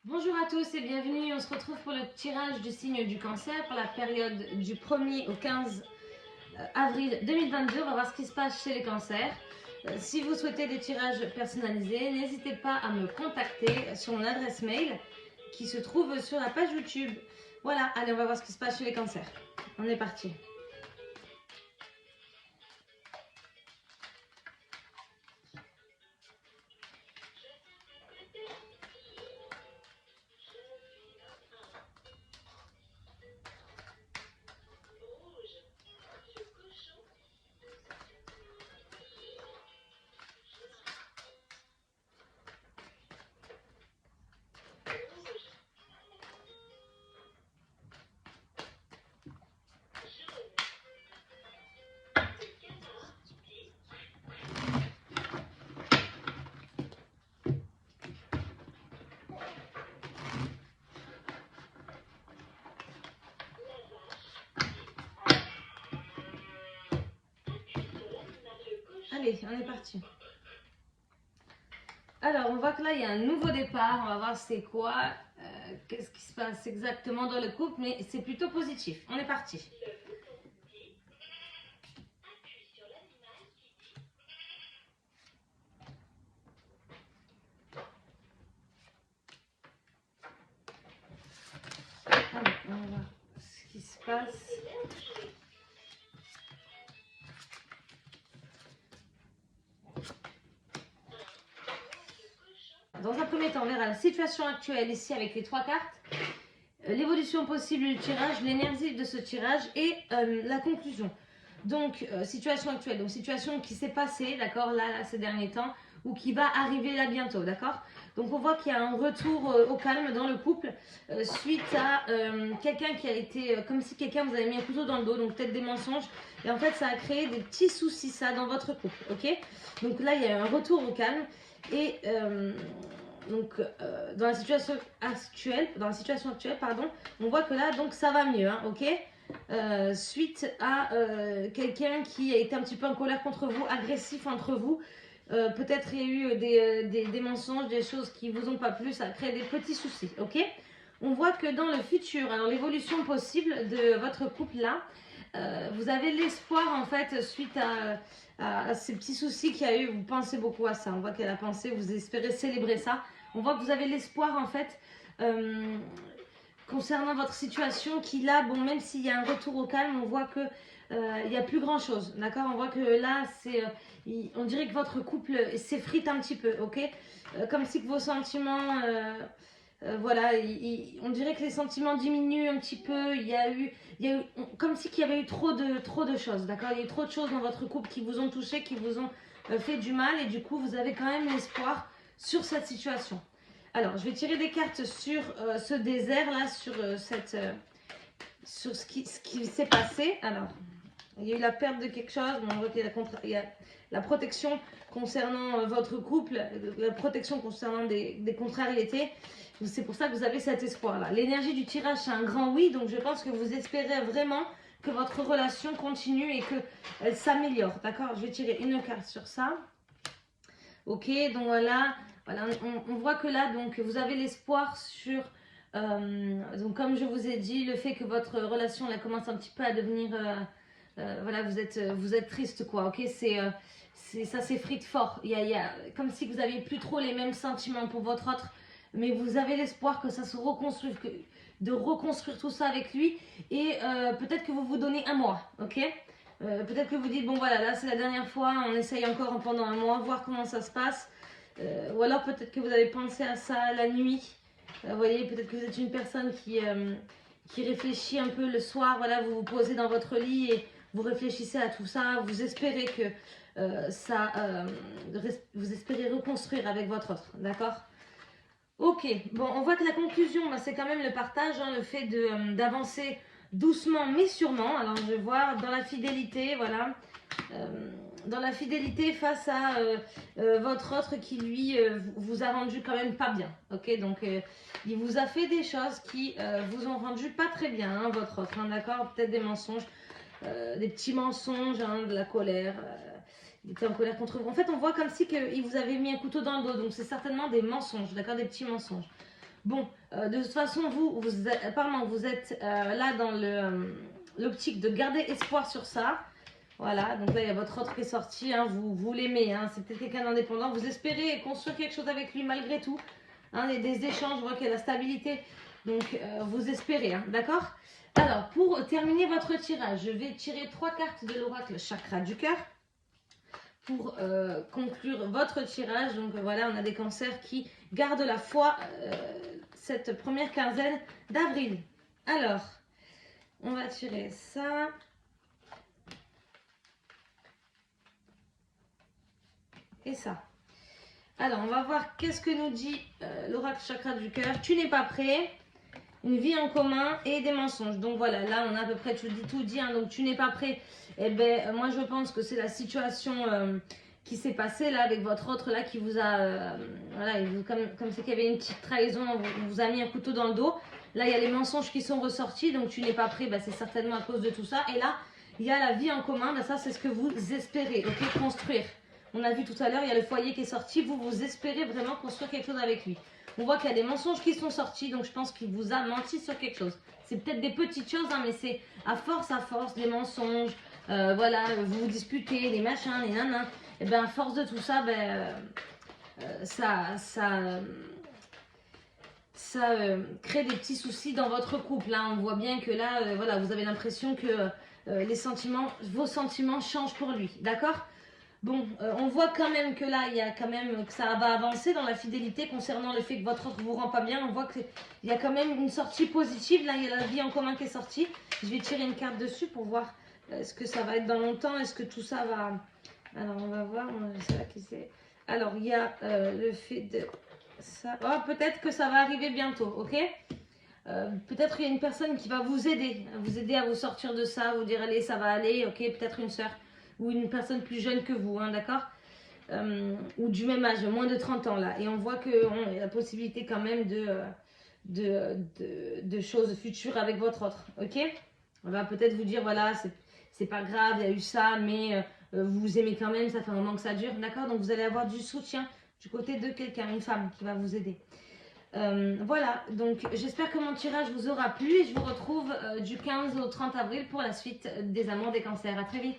Bonjour à tous et bienvenue, on se retrouve pour le tirage du signe du cancer pour la période du 1er au 15 avril 2022. On va voir ce qui se passe chez les cancers. Si vous souhaitez des tirages personnalisés, n'hésitez pas à me contacter sur mon adresse mail qui se trouve sur la page YouTube. Voilà, allez on va voir ce qui se passe chez les cancers. On est parti. Allez, on est parti. Alors, on voit que là, il y a un nouveau départ. On va voir c'est quoi, qu'est-ce qui se passe exactement dans le couple, mais c'est plutôt positif. On est parti. Allez, on va voir ce qui se passe. Dans un premier temps, on verra la situation actuelle ici avec les trois cartes, l'évolution possible du tirage, l'énergie de ce tirage et la conclusion. Donc, situation actuelle, donc situation qui s'est passée, d'accord, là, ces derniers temps, ou qui va arriver là bientôt, d'accord. Donc, on voit qu'il y a un retour au calme dans le couple suite à quelqu'un qui a été, comme si quelqu'un vous avait mis un couteau dans le dos, donc peut-être des mensonges, et en fait, ça a créé des petits soucis, ça, dans votre couple, ok. Donc là, il y a un retour au calme, et dans la situation actuelle, on voit que là, donc ça va mieux, hein, ok. Suite à quelqu'un qui a été un petit peu en colère contre vous, agressif entre vous. Peut-être il y a eu des mensonges, des choses qui vous ont pas plu, ça crée des petits soucis, ok. On voit que dans le futur, alors l'évolution possible de votre couple là, vous avez l'espoir en fait suite à ces petits soucis qu'il y a eu, vous pensez beaucoup à ça, on voit qu'elle a pensé, vous espérez célébrer ça, on voit que vous avez l'espoir en fait concernant votre situation qui là, bon, même s'il y a un retour au calme, on voit que il n'y a plus grand chose, d'accord. On voit que là, on dirait que votre couple s'effrite un petit peu, ok. Comme si que vos sentiments, voilà, on dirait que les sentiments diminuent un petit peu. Comme si qu'il y avait eu trop de choses, d'accord. Il y a eu trop de choses dans votre couple qui vous ont touché, qui vous ont fait du mal, et du coup, vous avez quand même l'espoir sur cette situation. Alors, je vais tirer des cartes sur ce désert là, sur ce qui s'est passé. Alors, il y a eu la perte de quelque chose, mais on voit qu'il y a la protection concernant votre couple, la protection concernant des contrariétés. C'est pour ça que vous avez cet espoir-là. L'énergie du tirage, c'est un grand oui, donc je pense que vous espérez vraiment que votre relation continue et qu'elle s'améliore, d'accord. Je vais tirer une carte sur ça. Ok, donc voilà, on voit que là, donc, vous avez l'espoir sur... donc comme je vous ai dit, le fait que votre relation là, commence un petit peu à devenir... voilà, vous êtes triste, quoi, ok. Ça s'effrite fort. Il y a comme si vous n'aviez plus trop les mêmes sentiments pour votre autre, mais vous avez l'espoir que ça se reconstruise, de reconstruire tout ça avec lui, et peut-être que vous vous donnez un mois, ok. Peut-être que vous dites, bon voilà, là c'est la dernière fois, on essaye encore pendant un mois, voir comment ça se passe. Ou alors peut-être que vous avez pensé à ça la nuit. Vous voyez, peut-être que vous êtes une personne qui réfléchit un peu le soir. Voilà, vous vous posez dans votre lit et vous réfléchissez à tout ça. Vous espérez que vous espérez reconstruire avec votre autre, d'accord. Ok, bon, on voit que la conclusion, bah, c'est quand même le partage, hein, le fait d'avancer doucement mais sûrement. Alors je vais voir dans la fidélité, voilà, dans la fidélité face à votre autre qui lui vous a rendu quand même pas bien, ok. Donc il vous a fait des choses qui vous ont rendu pas très bien, hein, votre autre, hein, d'accord. Peut-être des mensonges, des petits mensonges, hein, de la colère. Il était en colère contre vous. En fait, on voit comme si il vous avait mis un couteau dans le dos. Donc, c'est certainement des mensonges, d'accord, des petits mensonges. Bon, de toute façon, apparemment, vous êtes là dans l'optique de garder espoir sur ça. Voilà, donc là, il y a votre autre qui est sorti, hein, vous l'aimez, hein, c'est peut-être quelqu'un d'indépendant. Vous espérez construire quelque chose avec lui malgré tout. Hein, des échanges, je vois qu'il y a la stabilité. Donc, vous espérez, hein, d'accord? Alors, pour terminer votre tirage, je vais tirer 3 cartes de l'oracle chakra du cœur pour conclure votre tirage. Donc, voilà, on a des cancers qui gardent la foi cette première quinzaine d'avril. Alors, on va tirer ça. Et ça. Alors, on va voir qu'est-ce que nous dit l'oracle chakra du cœur. Tu n'es pas prêt. Une vie en commun et des mensonges. Donc voilà, là on a à peu près tout dit. Hein, donc tu n'es pas prêt. Eh bien, moi je pense que c'est la situation qui s'est passée là avec votre autre là qui vous a... voilà, comme c'est qu'il y avait une petite trahison, on vous a mis un couteau dans le dos. Là il y a les mensonges qui sont ressortis. Donc tu n'es pas prêt, bah, c'est certainement à cause de tout ça. Et là, il y a la vie en commun. Bah, ça c'est ce que vous espérez, ok, construire. On a vu tout à l'heure, il y a le foyer qui est sorti. Vous espérez vraiment construire quelque chose avec lui. On voit qu'il y a des mensonges qui sont sortis, donc je pense qu'il vous a menti sur quelque chose. C'est peut-être des petites choses, hein, mais c'est à force, des mensonges. Voilà, vous vous disputez, les machins, les nanas. Et bien, à force de tout ça, ça crée des petits soucis dans votre couple. Hein. On voit bien que là, voilà, vous avez l'impression que vos sentiments changent pour lui. D'accord ? Bon, on voit quand même que là, il y a quand même que ça va avancer dans la fidélité concernant le fait que votre autre vous rend pas bien. On voit qu'il y a quand même une sortie positive. Là, il y a la vie en commun qui est sortie. Je vais tirer une carte dessus pour voir est-ce que ça va être dans longtemps. Est-ce que tout ça va... Alors, on va voir. C'est là qui c'est. Alors, il y a le fait de ça. Oh, peut-être que ça va arriver bientôt, ok? Peut-être qu'il y a une personne qui va vous aider à vous sortir de ça, vous dire allez, ça va aller, ok? Peut-être une soeur ou une personne plus jeune que vous, hein, d'accord, ou du même âge, moins de 30 ans là. Et on voit qu'il y a la possibilité quand même de choses futures avec votre autre, ok. On va peut-être vous dire, voilà, c'est pas grave, il y a eu ça, mais vous vous aimez quand même, ça fait un moment que ça dure, d'accord. Donc vous allez avoir du soutien du côté de quelqu'un, une femme qui va vous aider. Voilà, donc j'espère que mon tirage vous aura plu et je vous retrouve du 15 au 30 avril pour la suite des amours des cancers. À très vite.